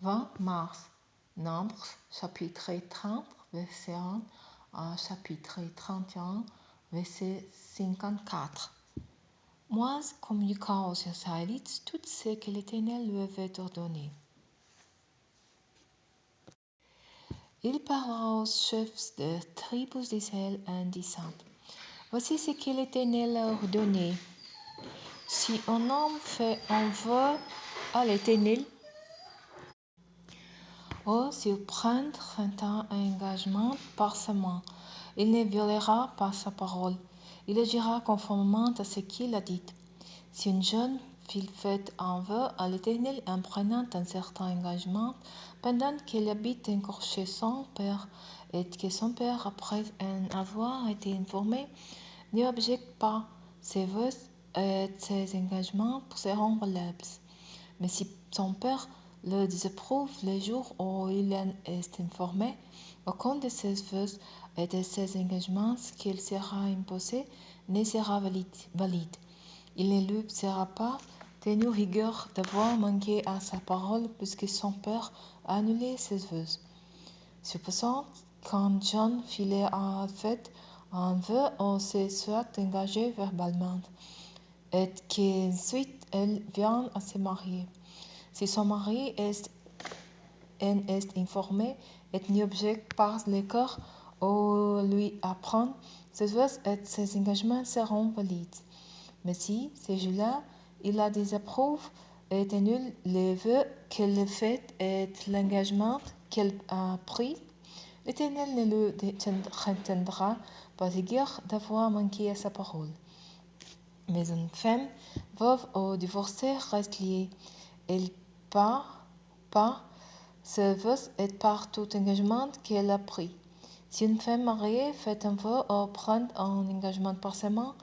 20 mars. Nombres, chapitre 30, verset 1 à chapitre 31, verset 54. Moïse communiqua aux Israélites tout ce que l'Éternel lui avait ordonné. Il parla aux chefs des tribus d'Israël en disant: Voici ce que l'Éternel a ordonné. Si un homme fait un vœu à l'Éternel, ou s'il prend un engagement par sa main, il ne violera pas sa parole. Il agira conformément à ce qu'il a dit. Si une jeune fille fait un vœu à l'Éternel en prenant un certain engagement pendant qu'elle habite encore chez son père, et que son père, après en avoir été informé, ne objecte pas, ses vœux et ses engagements seront valables. Mais si son père le désapprouve le jour où il en est informé, aucun de ses vœux et de ses engagements qu'il sera imposé ne sera valide. Il ne lui sera pas tenu rigueur d'avoir manqué à sa parole puisque son père a annulé ses vœux. Supposons qu'une jeune fille a fait un vœu ou se soit engagée verbalement, et qu'ensuite elle vient à se marier. Si son mari en est informé et n'y objecte pas le corps ou lui apprend, ses vœux et ses engagements seront valides. Mais si, ce jour-là, il la désapprouve et annule les vœux qu'elle a faits et l'engagement qu'elle a pris, l'Éternel ne lui retiendra pas rigueur d'avoir manqué à sa parole. Mais une femme, veuve ou divorcée, reste liée. Elle part par ses vœux et par tout engagement qu'elle a pris. Si une femme mariée fait un vœu ou prend un engagement par sa main,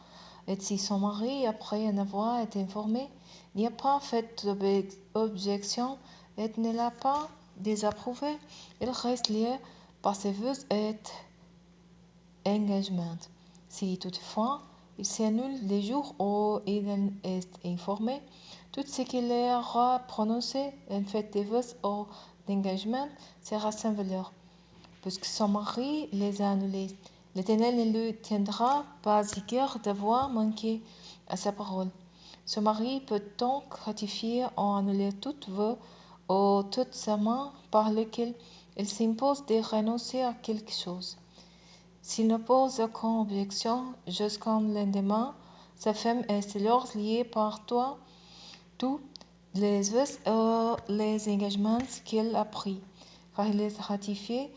et si son mari, après en avoir été informé, n'y a pas fait d'objection et ne l'a pas désapprouvé, elle reste liée par ses vœux et engagements. Si toutefois il s'annule le jour où il en est informé, tout ce qu'il aura prononcé en fait des vœux ou d'engagements sera sans valeur, puisque son mari les a annulés. L'Éternel ne lui tiendra pas rigueur d'avoir manqué à sa parole. Son mari peut donc ratifier ou annuler tout vœu ou tout serment par lequel il s'impose de renoncer à quelque chose. S'il n'oppose aucune objection jusqu'au lendemain, sa femme est alors liée par tous les vœux et les engagements qu'elle a pris, car il est ratifié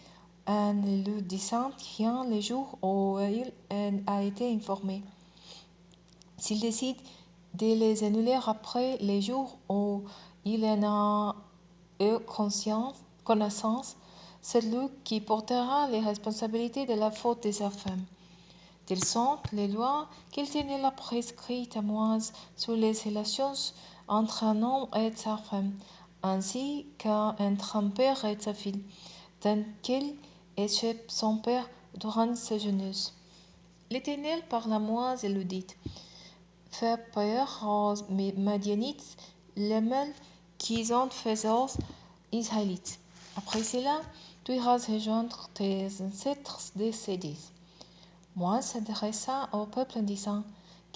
en ne lui disant rien le jour où il en a été informé. S'il décide de les annuler après le jour où il en a eu connaissance, c'est lui qui portera les responsabilités de la faute de sa femme. Telles sont les lois qu'Éternel a prescrites à Moïse sur les relations entre un homme et sa femme, ainsi qu'entre un père et sa fille, tant qu'il est chez son père durant sa jeunesse. L'Éternel parla à Moïse et lui dit: Fais peur aux Madianites le mal qu'ils ont fait aux Israélites. Après cela, tu iras rejoindre tes ancêtres décédés. Moïse s'adressa au peuple en disant: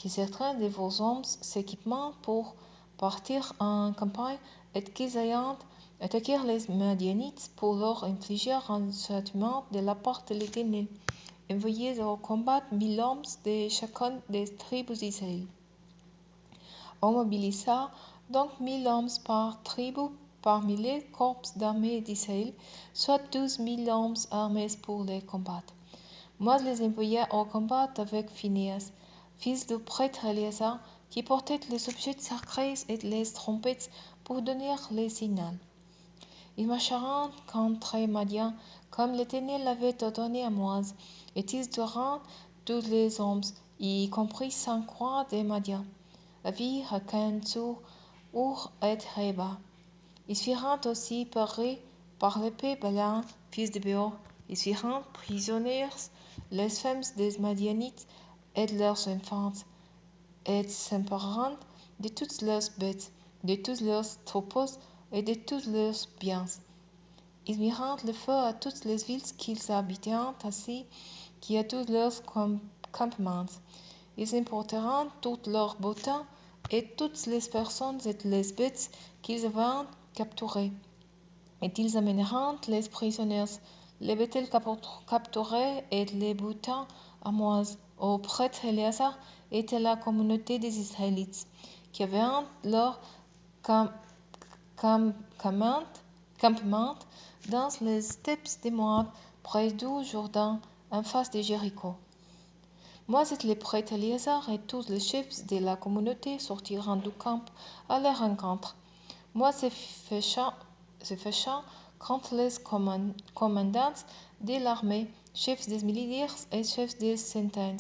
Que certains de vos hommes s'équipent pour partir en campagne et qu'ils aillent attaquer les Madianites pour leur infliger un châtiment de la part de l'Éternel. Envoyez au combat 1000 hommes de chacune des tribus d'Israël. On mobilisa donc 1000 hommes par tribu parmi les corps d'armée d'Israël, soit 12 000 hommes armés pour les combattre. Moïse les envoya au combat avec Phinéas, fils du prêtre Éléazar, qui portait les objets sacrés et les trompettes pour donner les signaux. Ils marchèrent contre Madian, comme l'Éternel l'avait ordonné à Moïse, et ils tuèrent tous les hommes, y compris 100 de Madian, Avi, Rakan, Tsur, Ur et Reba. Ils firent aussi périr par l'épée Balaam, fils de Béor. Ils firent prisonniers les femmes des Madianites et leurs enfants, et s'emparèrent de toutes leurs bêtes, de tous leurs troupeaux et de tous leurs biens. Ils mirent le feu à toutes les villes qu'ils habitaient ainsi qu'à tous leurs campements. Ils emportèrent toute leur beauté et toutes les personnes et les bêtes qu'ils avaient capturées. Et ils amènèrent les prisonniers, les bêtes capturées et les boutins à Moïse, au prêtre Éléazar et à la communauté des Israélites, qui avaient leur campement dans les steppes de Moab, près du Jourdain, en face de Jéricho. Moïse et les prêtres Éléazar et tous les chefs de la communauté sortirent du camp à leur rencontre. Moïse se fâcha contre les commandants de l'armée, chefs des militaires et chefs des centaines,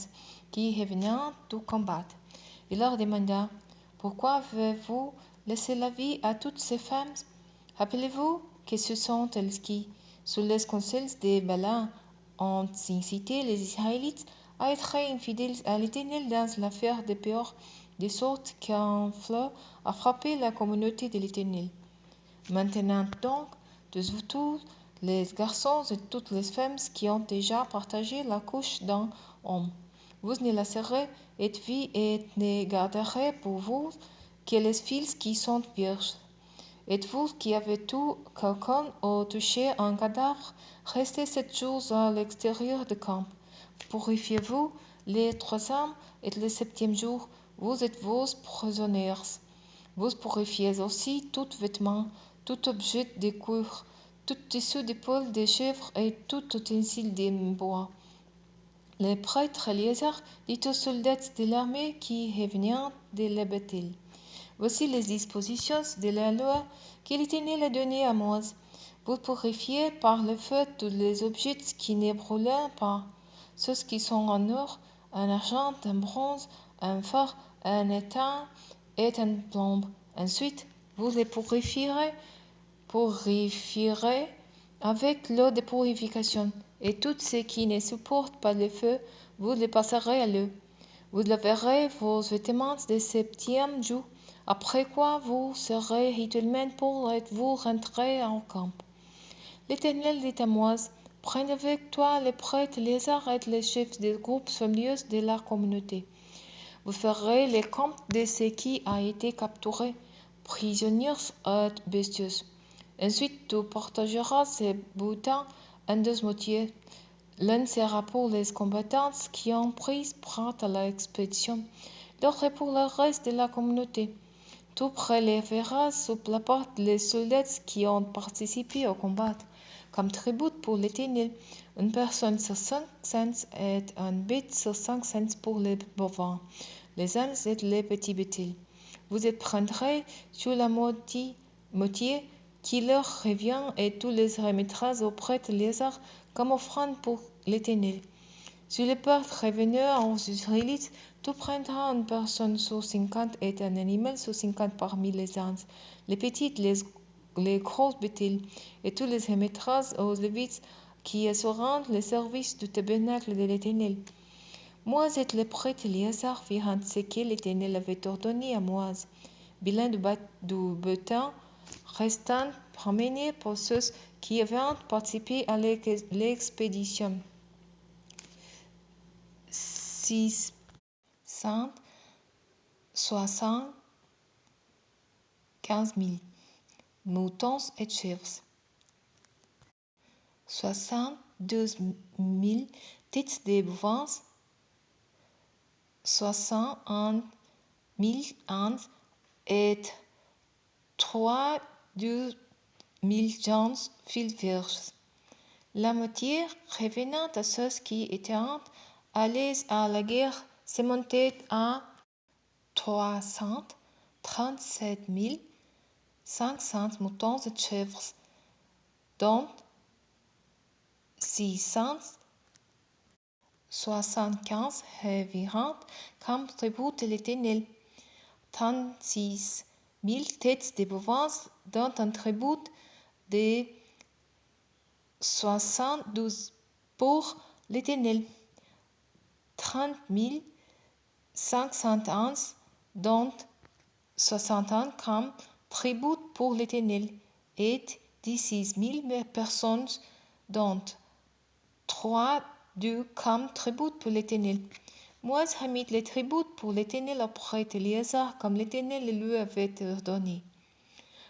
qui venaient du combat. Il leur demanda: Pourquoi avez-vous laissé la vie à toutes ces femmes? Rappelez-vous que ce sont elles qui, sous les conseils de Balaam, ont incité les Israélites à être infidèles à l'Éternel dans l'affaire de Péor, de sorte qu'un fleuve a frappé la communauté de l'Éternel. Maintenant donc, tous les garçons et toutes les femmes qui ont déjà partagé la couche d'un homme, vous ne laisserez et vie et ne garderez pour vous que les filles qui sont vierges. Et vous qui avez tué quelqu'un ou touché un cadavre, restez 7 jours à l'extérieur du camp. Purifiez-vous les 3 âmes et le 7e jour, vous êtes vos prisonniers. Vous purifiez aussi tout vêtement, tout objet de cuir, tout tissu d'épaule de chèvre et tout utensile de bois. Le prêtre Éléazar dit aux soldats de l'armée qui venaient de la bataille: Voici les dispositions de la loi que l'Éternel a donnée à Moïse. Vous purifiez par le feu tous les objets qui ne brûlent pas, ceux qui sont en or, en argent, en bronze, en fer, en étain et en plomb. Ensuite, vous les purifierez avec l'eau de purification, et tout ce qui ne supporte pas le feu, vous le passerez à l'eau. Vous laverez vos vêtements le 7e jour, après quoi vous serez rituellement pour et vous rentrez en camp. L'Éternel dit à Moïse: Prends avec toi les prêtres Éléazar et les chefs des groupes familiaux de la communauté. Vous ferez le compte de ce qui a été capturé, prisonniers et bestiaux. Ensuite, tu partageras ces boutins en 2 moitiés. L'un sera pour les combattants qui ont pris part à l'expédition, l'autre pour le reste de la communauté. Tu prélèveras sous la porte les soldats qui ont participé au combat, comme tribut pour l'Éternel, une personne sur 500 et un bête sur 500 pour les bovins, les ânes et les petits bétails. Vous y prendrez sur la moitié qui leur revient et tu les remettras au prêtre Éléazar comme offrande pour l'Éternel. Sur les pertes revenues aux Israélites, tu prendras une personne sur 50 et un animal sur 50 parmi les ânes, les petites, les grosses bétails, et tu les remettras aux Lévites qui assureront le service du tabernacle de l'Éternel. Moïse et les prêtres Éléazar firent ce que l'Éternel avait ordonné à Moïse. Bilan du butin restant ramené pour ceux qui avaient participé à l'expédition: 675 000 moutons et chèvres, 72 000 têtes de bovins, 61 000 ânes et 32 000 jeunes filles vierges. La moitié revenant à ceux qui étaient allés à la guerre se montait à 337 500 moutons et chèvres, dont 675 revirent comme tribut de l'Éternel, 36 000 têtes de bovins, dont un tribut de 72 pour l'Éternel, 30 500 ânes, dont 61 comme tribut pour l'Éternel, et 16 000 personnes, dont 3 d'eux comme tribut pour l'Éternel. Moïse remit les tributs pour l'Éternel auprès d'Éléazar, comme l'Éternel le lui avait ordonné.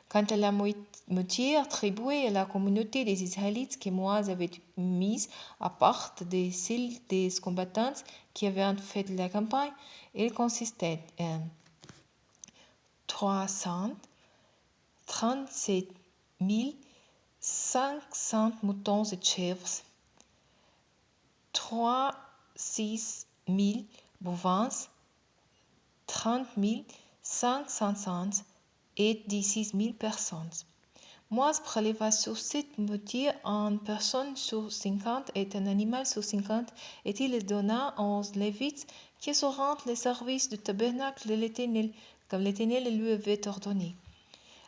Quant à la moitié attribuée à la communauté des Israélites que Moïse avait mise à part de celle des combattants qui avaient fait la campagne, elle consistait en 337 500 moutons et chèvres, 36 000 bovins, 30 500 et 16 000 personnes. Moïse préleva sur cette moitié une personne sur 50 et un animal sur 50, et il les donna aux Lévites qui se rendent le service du tabernacle de l'Éternel, comme l'Éternel lui avait ordonné.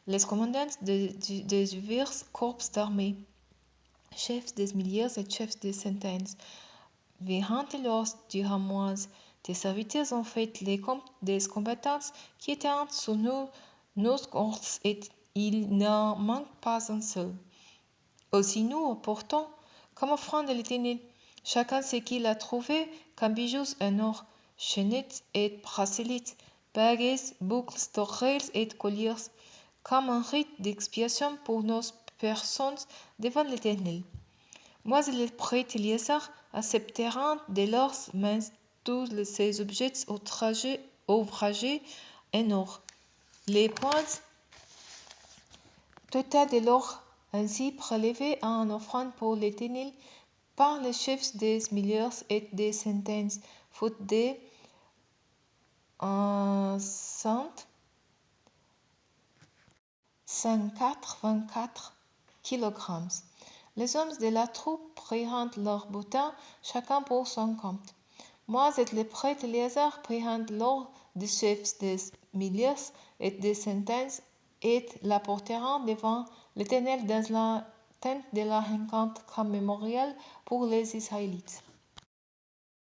Les commandants des divers corps d'armée, chefs des milliers et chefs des centaines, virent alors dire à Moïse: tes serviteurs ont fait les comptes des combattants qui étaient sur nos corps, et il n'en manque pas un seul. Aussi nous apportons comme offrande à l'Éternel chacun ce qu'il a trouvé comme bijoux en or, chaînettes et bracelets, baguettes, boucles d'oreilles et colliers, comme un rite d'expiation pour nos personnes devant l'Éternel. Moïse et le prêtre Éléazar accepteront de leurs mains tous ces objets ouvragés en or. Les points total de l'or ainsi prélevé en offrande pour l'Éternel par les chefs des milliers et des centaines fut de 184 kg. Les hommes de la troupe prirent leur butin, chacun pour son compte. Moïse et le prêtre Éléazar prirent l'or des chefs des milliers et des centaines et l'apporteront devant l'Éternel dans la tente de la rencontre comme mémorial pour les Israélites.